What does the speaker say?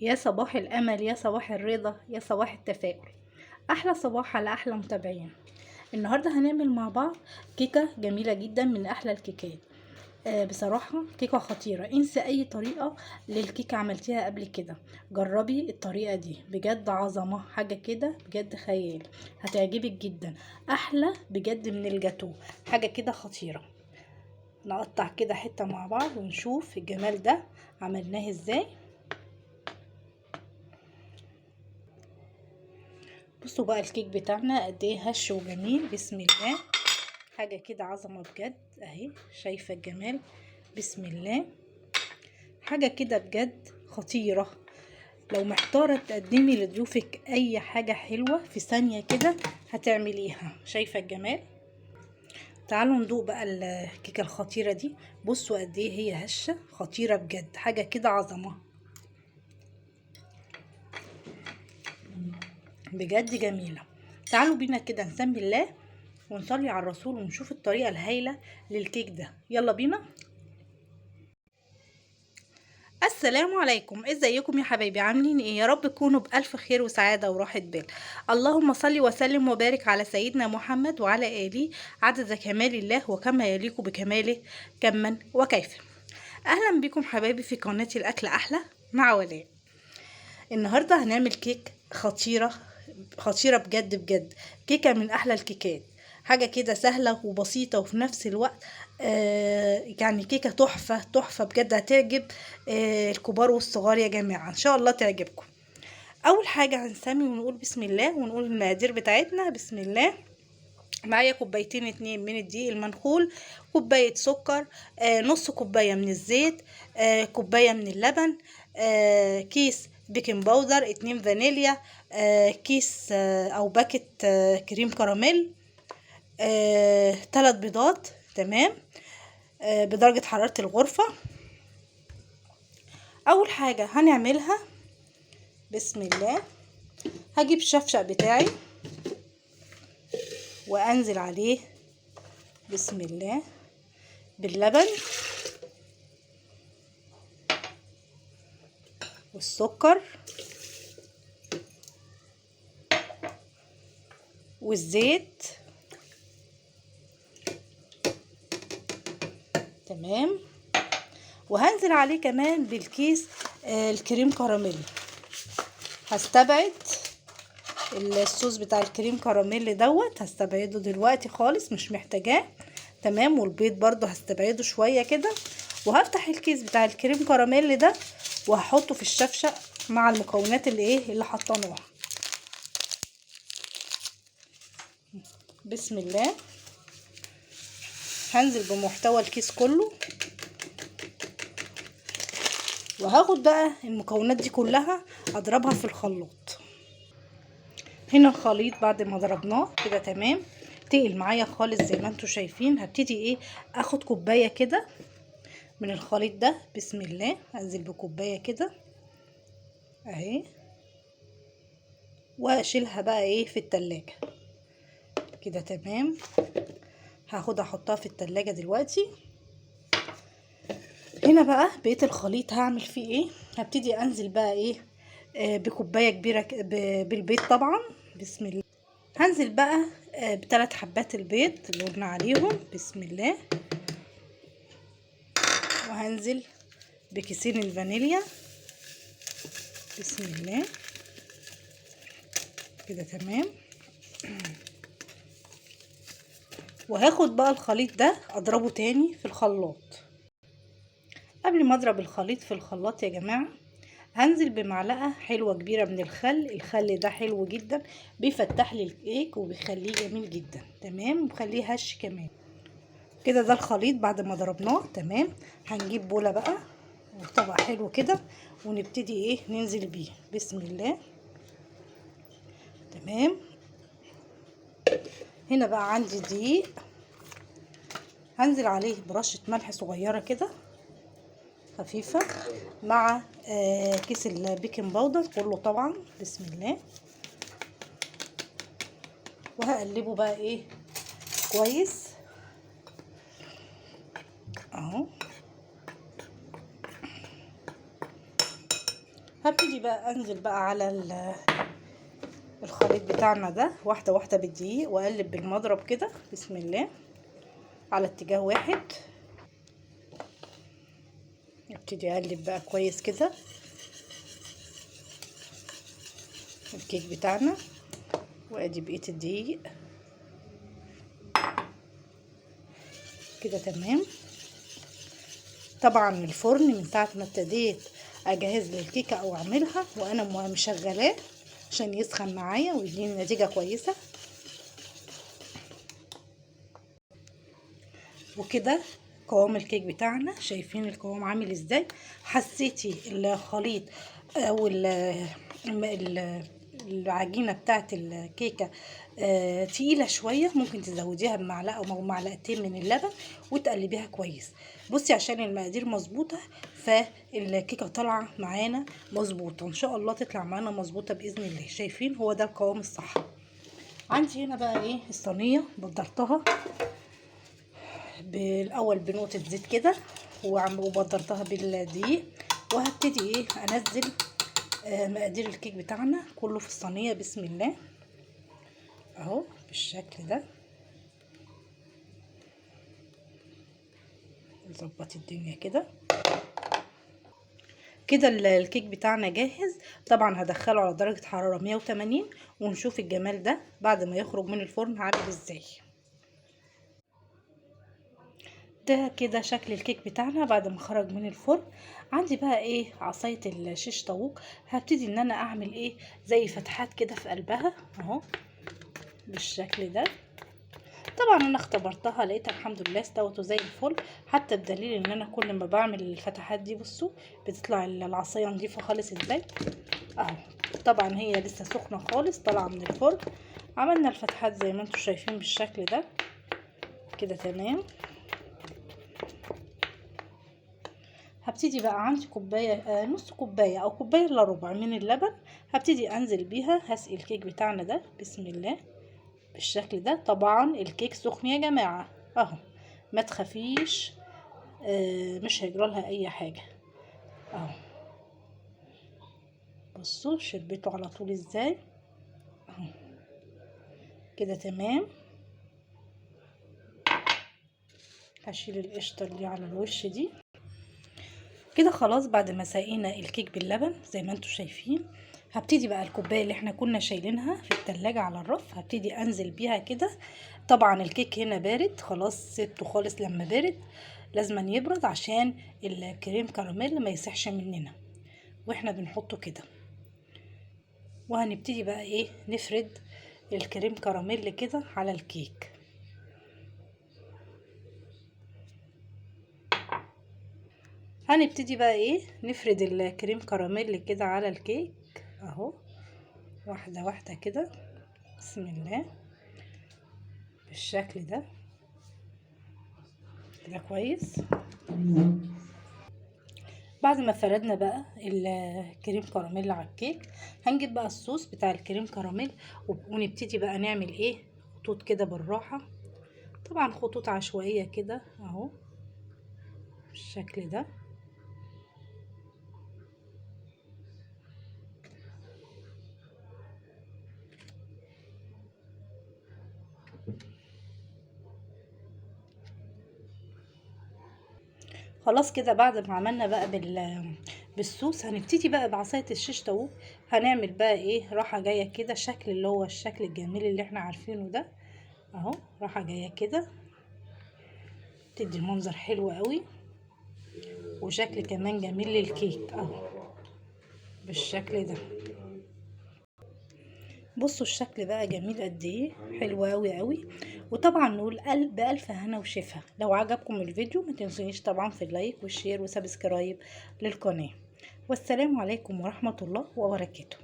يا صباح الأمل، يا صباح الرضا، يا صباح التفاؤل. أحلى صباح على أحلى متابعين. النهاردة هنعمل مع بعض كيكة جميلة جدا من أحلى الكيكات. بصراحة كيكة خطيرة. انسى أي طريقة للكيكة عملتيها قبل كده، جربي الطريقة دي، بجد عظمة، حاجة كده بجد خيال، هتعجبك جدا. أحلى بجد من الجاتو، حاجة كده خطيرة. نقطع كده حتة مع بعض ونشوف الجمال ده عملناه ازاي. بصوا بقى الكيك بتاعنا قد ايه هش وجميل، بسم الله، حاجه كده عظمه بجد اهي. شايفه الجمال؟ بسم الله، حاجه كده بجد خطيره. لو محتاره تقدمي لضيوفك اي حاجه حلوه في ثانيه كده هتعمليها. شايفه الجمال؟ تعالوا ندوق بقى الكيكه الخطيره دي. بصوا قد ايه هي هشه، خطيره بجد، حاجه كده عظمه بجد جميله. تعالوا بينا كده نسمي الله ونصلي على الرسول ونشوف الطريقة الهايلة للكيك ده. يلا بينا. السلام عليكم، ازيكم يا حبايبي؟ عاملين ايه؟ يا رب تكونوا بألف خير وسعادة وراحة بال. اللهم صل وسلم وبارك على سيدنا محمد وعلى آله عدد كمال الله وكما يليق بكماله كما وكيف. اهلا بكم حبايبي في قناتي الاكل احلى مع ولاء. النهارده هنعمل كيك خطيرة خطيرة بجد بجد، كيكة من احلى الكيكات، حاجة كده سهلة وبسيطة وفي نفس الوقت يعني كيكة تحفة تحفة بجد، هتعجب الكبار والصغار يا جماعة، ان شاء الله تعجبكم. اول حاجة هنسمي ونقول بسم الله ونقول المقادير بتاعتنا. بسم الله. معايا كوبايتين اتنين من الدقيق المنخول، كوباية سكر، نص كوباية من الزيت، كوباية من اللبن، كيس بيكنج باودر، 2 فانيليا، كيس او باكت كريم كراميل، 3 بيضات، تمام، بدرجة حرارة الغرفة. اول حاجة هنعملها بسم الله، هجيب الشفشق بتاعي وانزل عليه بسم الله باللبن والسكر والزيت، تمام، وهنزل عليه كمان بالكيس الكريم كراميل. هستبعد الصوص بتاع الكريم كراميل دوت، هستبعده دلوقتي خالص، مش محتاجاه، تمام. والبيض برضو هستبعده شوية كده، وهفتح الكيس بتاع الكريم كراميل ده وهحطه في الشفشق مع المكونات اللي حطيناها. بسم الله. هنزل بمحتوى الكيس كله، وهاخد بقى المكونات دي كلها اضربها في الخلاط. هنا الخليط بعد ما ضربناه كده تمام، تقل معايا خالص زي ما انتوا شايفين. هبتدي اخد كوبايه كده من الخليط ده، بسم الله، انزل بكوبايه كده اهي، واشيلها بقى في التلاجة كده تمام. هاخد احطها في التلاجة دلوقتي. هنا بقى بقيت الخليط هعمل فيه هبتدي انزل بقى بكوبايه كبيره بالبيض طبعا، بسم الله. هنزل بقى ب3 حبات البيض اللي قلنا عليهم، بسم الله. وهنزل بكيسين الفانيليا، بسم الله كده تمام. وهاخد بقى الخليط ده اضربه تاني في الخلاط. قبل ما اضرب الخليط في الخلاط يا جماعة، هنزل بمعلقة حلوة كبيرة من الخل ده حلو جدا، بيفتح لي الكيك وبيخليه جميل جدا، تمام، وبيخليه هش كمان كده. ده الخليط بعد ما ضربناه تمام. هنجيب بولة بقى وطبق حلو كده ونبتدي ننزل بيه، بسم الله، تمام. هنا بقى عندي دقيق، هنزل عليه برشة ملح صغيرة كده خفيفة، مع كيس البيكنج باودر كله طبعا، بسم الله. وهقلبه بقى كويس اهو. هبتدي بقى انزل بقى على الخليط بتاعنا ده واحده واحده بالدقيق، واقلب بالمضرب كده بسم الله على اتجاه واحد. ابتدي اقلب بقى كويس كده الكيك بتاعنا، وادي بقيه الدقيق كده تمام. طبعا الفرن من ساعه ما ابتديت اجهز للكيكه او اعملها وانا مشغلاه عشان يسخن معايا ويديني نتيجه كويسه. وكده قوام الكيك بتاعنا، شايفين القوام عامل ازاي؟ حسيتي الخليط او العجينه بتاعت الكيكه تقيله شويه، ممكن تزوديها بمعلقه او معلقتين من اللبن وتقلبيها كويس. بصي عشان المقادير مظبوطه، فالكيكه طالعه معانا مظبوطه، ان شاء الله تطلع معانا مظبوطه باذن الله. شايفين هو ده القوام الصح. عندي هنا بقى ايه الصينيه بدرتها بالاول بنقطه زيت كده وبدرتها بالدقيق، وهبتدي ايه انزل مقادير الكيك بتاعنا كله في الصينيه بسم الله اهو بالشكل ده. نظبط الدنيا كده كده. الكيك بتاعنا جاهز. طبعا هدخله على درجه حراره 180 ونشوف الجمال ده بعد ما يخرج من الفرن عامل ازاي. ده كده شكل الكيك بتاعنا بعد ما خرج من الفرن. عندي بقى ايه عصايه الشيش طاووق، هبتدي ان انا اعمل ايه زي فتحات كده في قلبها اهو بالشكل ده. طبعا انا اختبرتها لقيتها الحمد لله استوت زي الفل، حتى بدليل ان انا كل ما بعمل الفتحات دي بصوا بتطلع العصايه نظيفه خالص ازاي اهو. طبعا هي لسه سخنه خالص طالعه من الفرن. عملنا الفتحات زي ما انتم شايفين بالشكل ده كده تمام. هبتدي بقى عندي كوبايه نص كوبايه او كوبايه الا ربع من اللبن، هبتدي انزل بيها هسقي الكيك بتاعنا ده بسم الله بالشكل ده. طبعا الكيك سخن يا جماعه اهو، ما تخافيش مش هيجرى لها اي حاجه اهو. بصوا شربته على طول ازاي اهو كده تمام. هشيل القشطه اللي على الوش دي كده خلاص. بعد ما سقينا الكيك باللبن زي ما انتم شايفين، هبتدي بقى الكوبايه اللي احنا كنا شايلينها في التلاجة على الرف هبتدي انزل بيها كده. طبعا الكيك هنا بارد خلاص، سبته خالص لما بارد، لازم يبرد عشان الكريم كراميل ما يسحش مننا واحنا بنحطه كده. وهنبتدي بقى ايه نفرد الكريم كراميل كده على الكيك. هنبتدي بقى ايه نفرد الكريم كراميل كده على الكيك اهو واحدة واحدة كده بسم الله بالشكل ده كده كويس. بعد ما فردنا بقى الكريم كراميل على الكيك، هنجيب بقى الصوص بتاع الكريم كراميل ونبتدي بقى نعمل ايه خطوط كده بالراحة، طبعا خطوط عشوائية كده اهو بالشكل ده. خلاص كده بعد ما عملنا بقى بالصوص، هنبتدي بقى بعصايه الشيش طاووق هنعمل بقى ايه راحه جايه كده شكل اللي هو الشكل الجميل اللي احنا عارفينه ده اهو. راحه جايه كده تدي منظر حلو قوي وشكل كمان جميل للكيك اهو بالشكل ده. بصوا الشكل بقى جميل قد ايه، حلو قوي قوي. وطبعا نقول بألف هنا وشفا. لو عجبكم الفيديو ما تنسونيش طبعا في اللايك والشير وسبسكرايب للقناة. والسلام عليكم ورحمة الله وبركاته.